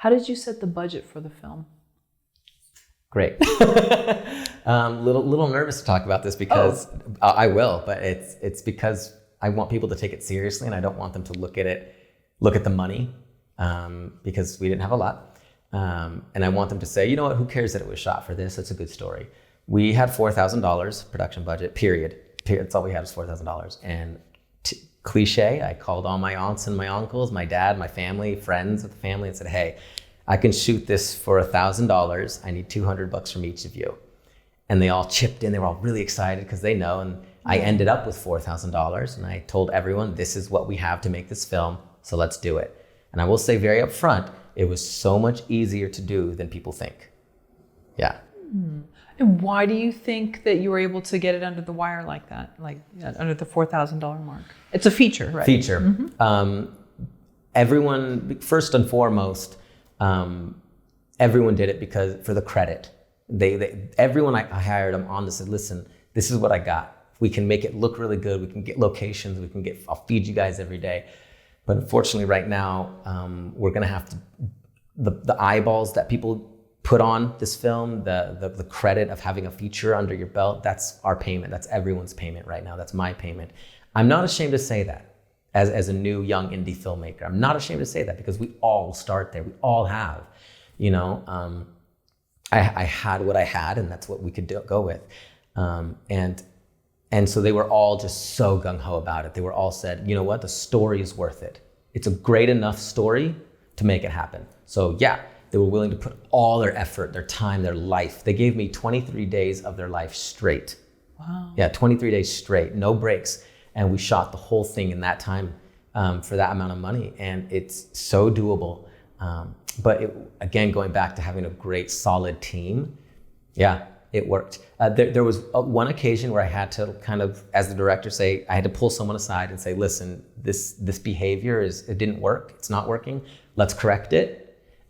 How did you set the budget for the film? Great. Little nervous to talk about this because I will, but it's because I want people to take it seriously, and I don't want them to look at the money, because we didn't have a lot. And I want them to say, you know what, who cares that it was shot for this? It's a good story. We had $4,000 production budget, period. That's all we had was $4,000. And cliche, I called all my aunts and my uncles, my dad, my family, friends with the family, and said, hey, I can shoot this for $1,000. I need $200 from each of you. And they all chipped in. They were all really excited because they know. And I ended up with $4,000. And I told everyone, this is what we have to make this film. So let's do it. And I will say very upfront, it was so much easier to do than people think. Yeah. And why do you think that you were able to get it under the wire like that? Like under the $4,000 mark? It's a feature, right? Feature. Everyone, first and foremost, everyone did it because for the credit. Everyone I hired, I'm on to say, listen, this is what I got. We can make it look really good. We can get locations. I'll feed you guys every day. But unfortunately, right now, we're gonna have to, the eyeballs that people put on this film, the credit of having a feature under your belt, that's our payment. That's everyone's payment right now. That's my payment. I'm not ashamed to say that as a new young indie filmmaker. I'm not ashamed to say that because we all start there. We all have, you know. I had what I had, and that's what we could go with. And so they were all just so gung-ho about it. They were all said, you know what, the story is worth it. It's a great enough story to make it happen. So yeah, they were willing to put all their effort, their time, their life. They gave me 23 days of their life straight. Wow. Yeah, 23 days straight, no breaks. And we shot the whole thing in that time for that amount of money. And it's so doable. But again, going back to having a great, solid team, yeah, it worked. There was one occasion where I had to kind of, as the director say, I had to pull someone aside and say, listen, this behavior it didn't work. It's not working. Let's correct it.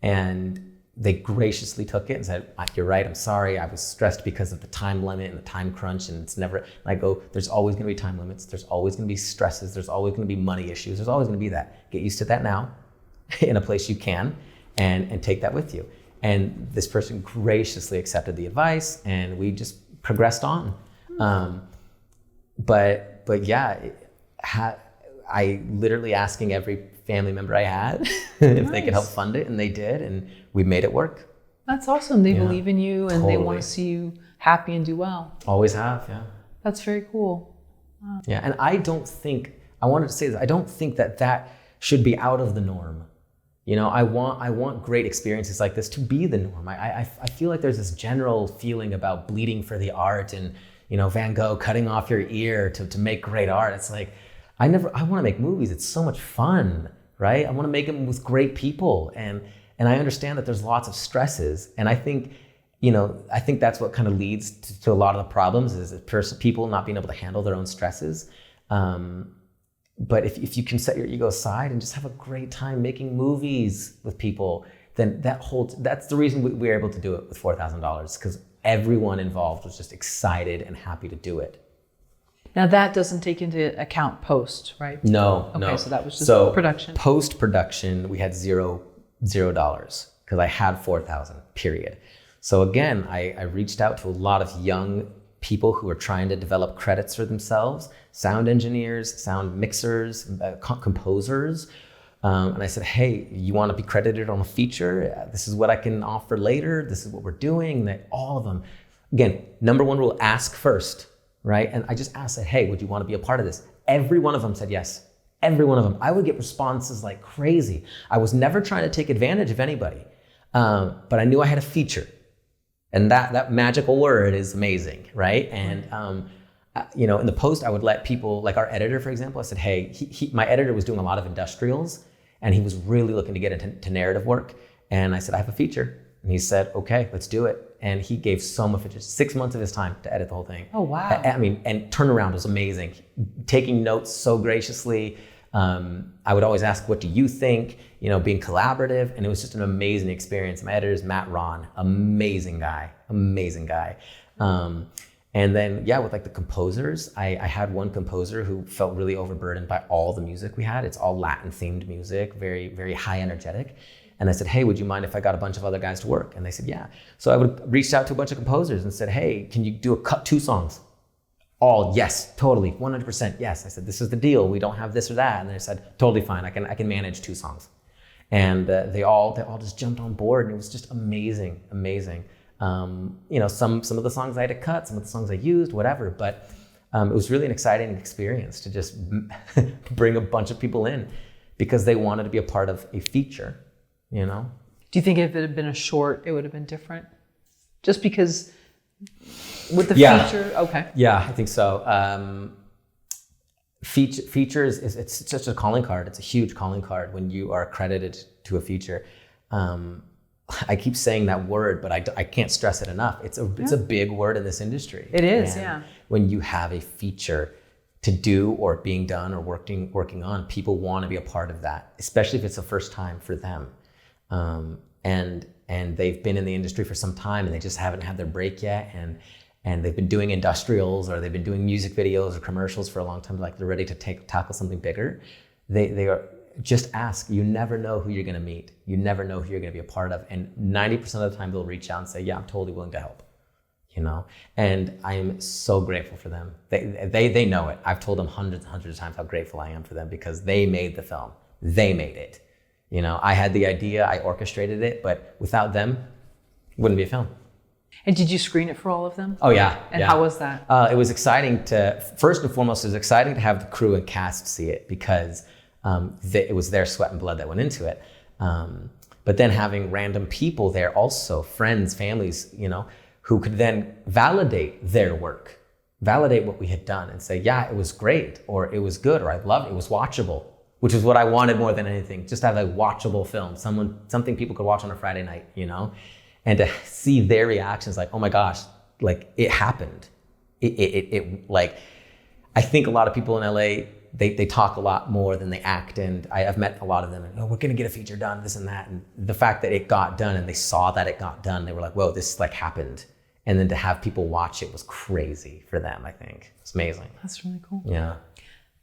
And they graciously took it and said, you're right, I'm sorry. I was stressed because of the time limit and the time crunch. And it's never, and I go, there's always gonna be time limits. There's always gonna be stresses. There's always gonna be money issues. There's always gonna be that. Get used to that now in a place you can and take that with you. And this person graciously accepted the advice, and we just progressed on. But yeah, I literally asking every family member I had if they could help fund it, and they did, and we made it work. That's awesome. They believe in you, and totally. they want to see you happy and do well. Always have, yeah. That's very cool. Wow. Yeah, and I wanted to say this, I don't think that should be out of the norm. You know, I want great experiences like this to be the norm. I feel like there's this general feeling about bleeding for the art and, you know, Van Gogh cutting off your ear to make great art. It's like, I want to make movies. It's so much fun, right? I want to make them with great people. And I understand that there's lots of stresses. And I think, you know, that's what kind of leads to a lot of the problems is people not being able to handle their own stresses. But if you can set your ego aside and just have a great time making movies with people, then that's the reason we were able to do it with $4,000, because everyone involved was just excited and happy to do it. Now that doesn't take into account post, right? No. Okay, so that was just so production. Post-production, we had $0 because I had $4,000, period. So again, I reached out to a lot of young people who are trying to develop credits for themselves, sound engineers, sound mixers, composers. And I said, hey, you want to be credited on a feature? This is what I can offer later. This is what we're doing. All of them. Again, number one rule, ask first, right? And I just asked, hey, would you want to be a part of this? Every one of them said yes. Every one of them. I would get responses like crazy. I was never trying to take advantage of anybody, but I knew I had a feature. And that magical word is amazing, right? And you know, in the post, I would let people, like our editor, for example, I said, hey, my editor was doing a lot of industrials, and he was really looking to get into narrative work. And I said, I have a feature. And he said, okay, let's do it. And he gave so much, just 6 months of his time to edit the whole thing. Oh, wow. I mean, and turnaround was amazing. Taking notes so graciously. I would always ask, what do you think? You know, being collaborative, and it was just an amazing experience. My editor is Matt Ron, amazing guy. And then, yeah, with like the composers, I had one composer who felt really overburdened by all the music we had. It's all Latin themed music, very, very high energetic. And I said, hey, would you mind if I got a bunch of other guys to work? And they said, yeah. So I would reach out to a bunch of composers and said, hey, can you do 2 songs? All, yes, totally, 100%, yes. I said, this is the deal. We don't have this or that. And they said, totally fine. I can manage 2 songs. And they all just jumped on board, and it was just amazing. You know, some of the songs I had to cut, some of the songs I used, whatever. But it was really an exciting experience to just bring a bunch of people in because they wanted to be a part of a feature, you know? Do you think if it had been a short, it would have been different? Just because with the feature, okay. Yeah, I think so. Features it's such a calling card. It's a huge calling card when you are accredited to a feature. I keep saying that word, but I can't stress it enough. It's a big word in this industry. It is, and yeah. When you have a feature to do or being done or working on, people want to be a part of that, especially if it's the first time for them. And they've been in the industry for some time and they just haven't had their break yet. And they've been doing industrials or they've been doing music videos or commercials for a long time. Like they're ready to tackle something bigger. They are, just ask. You never know who you're going to meet. You never know who you're going to be a part of. And 90% of the time they'll reach out and say, yeah, I'm totally willing to help. You know, and I am so grateful for them. They know it. I've told them hundreds of times how grateful I am for them because they made the film. They made it. You know, I had the idea, I orchestrated it, but without them, it wouldn't be a film. And did you screen it for all of them? Oh yeah. And how was that? It was exciting first and foremost, it was exciting to have the crew and cast see it because it was their sweat and blood that went into it. But then having random people there also, friends, families, you know, who could then validate their work, validate what we had done and say, yeah, it was great, or it was good, or I loved it, it was watchable, which is what I wanted more than anything, just to have a watchable film, something people could watch on a Friday night, you know? And to see their reactions like, oh my gosh, like it happened. It like, I think a lot of people in LA, they talk a lot more than they act. And I've met a lot of them and, oh, we're gonna get a feature done, this and that. And the fact that it got done and they saw that it got done, they were like, whoa, this like happened. And then to have people watch it was crazy for them, I think. It's amazing. That's really cool. Yeah.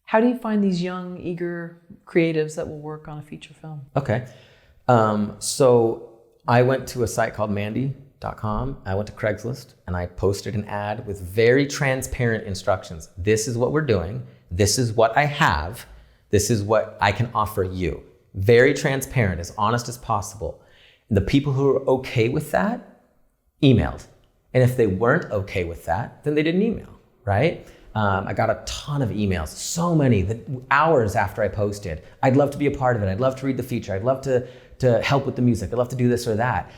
How do you find these young, eager creatives that will work on a feature film? Okay. So I went to a site called Mandy.com. I went to Craigslist and I posted an ad with very transparent instructions. This is what we're doing. This is what I have. This is what I can offer you. Very transparent, as honest as possible. And the people who were okay with that emailed. And if they weren't okay with that, then they didn't email, right? I got a ton of emails, so many, hours after I posted. I'd love to be a part of it. I'd love to read the feature. I'd love to help with the music. I'd love to do this or that.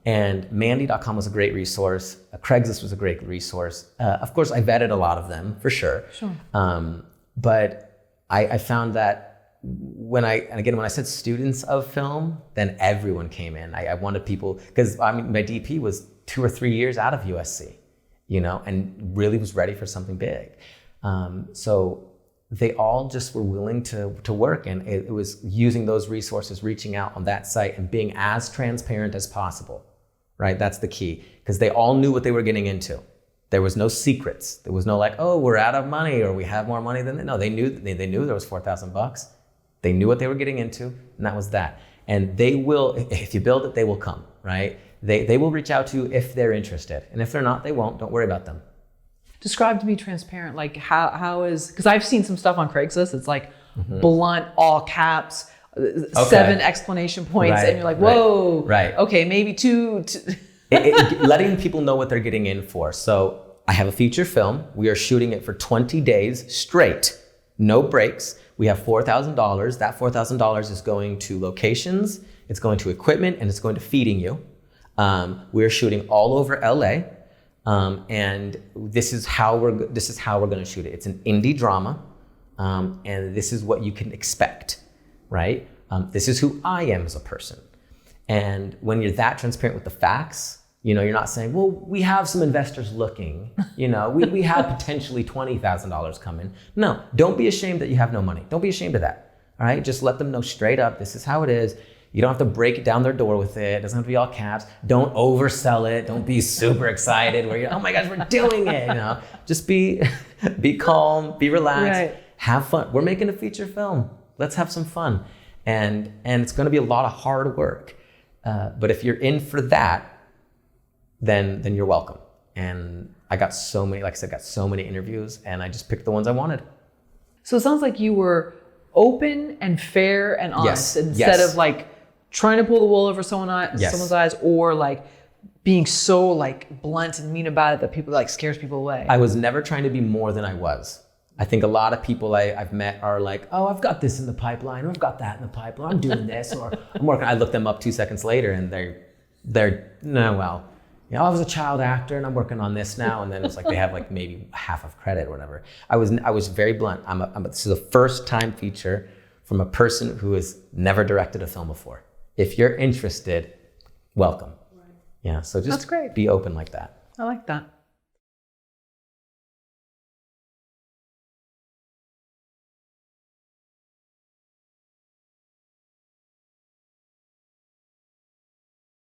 And Mandy.com was a great resource. Craigslist was a great resource. Of course, I vetted a lot of them, for sure. Sure. But I found that when I said students of film, then everyone came in. I wanted people, because I mean, my DP was 2 or 3 years out of USC, you know, and really was ready for something big. So they all just were willing to work, and it was using those resources, reaching out on that site and being as transparent as possible, right? That's the key, because they all knew what they were getting into. There was no secrets. There was no like, oh, we're out of money or we have more money than they. No, they knew there was $4,000. They knew what they were getting into, and that was that. And they will, if you build it, they will come, right? They will reach out to you if they're interested. And if they're not, they won't. Don't worry about them. Describe to me transparent, like how is, because I've seen some stuff on Craigslist. It's like blunt, all caps, 7 exclamation points. Right, and you're like, whoa, right. Okay, maybe 2. Letting people know what they're getting in for. So I have a feature film. We are shooting it for 20 days straight, no breaks. We have $4,000. That $4,000 is going to locations, it's going to equipment, and it's going to feeding you. We're shooting all over LA, and this is how we're going to shoot it. It's an indie drama, and this is what you can expect, right? This is who I am as a person. And when you're that transparent with the facts, you know, you're not saying, well, we have some investors looking, you know, we have potentially $20,000 coming. No, don't be ashamed that you have no money. Don't be ashamed of that, all right? Just let them know straight up, this is how it is. You don't have to break it down their door with it. It doesn't have to be all caps. Don't oversell it. Don't be super excited where you're, oh my gosh, we're doing it, you know? Just be calm, be relaxed, Have fun. We're making a feature film. Let's have some fun. and it's going to be a lot of hard work. But if you're in for that, then you're welcome. And I got so many, like I said, got so many interviews, and I just picked the ones I wanted. So it sounds like you were open and fair and honest instead of like trying to pull the wool over someone's eyes, or like being so like blunt and mean about it that people like scares people away. I was never trying to be more than I was. I think a lot of people I've met are like, oh, I've got this in the pipeline, or I've got that in the pipeline, I'm doing this, or I'm working. I look them up 2 seconds later and they're no, well, you know, I was a child actor and I'm working on this now. And then it's like they have like maybe half of credit or whatever. I was very blunt. This is a first time feature from a person who has never directed a film before. If you're interested, welcome. Right. Yeah, so just That's great. Be open like that. I like that.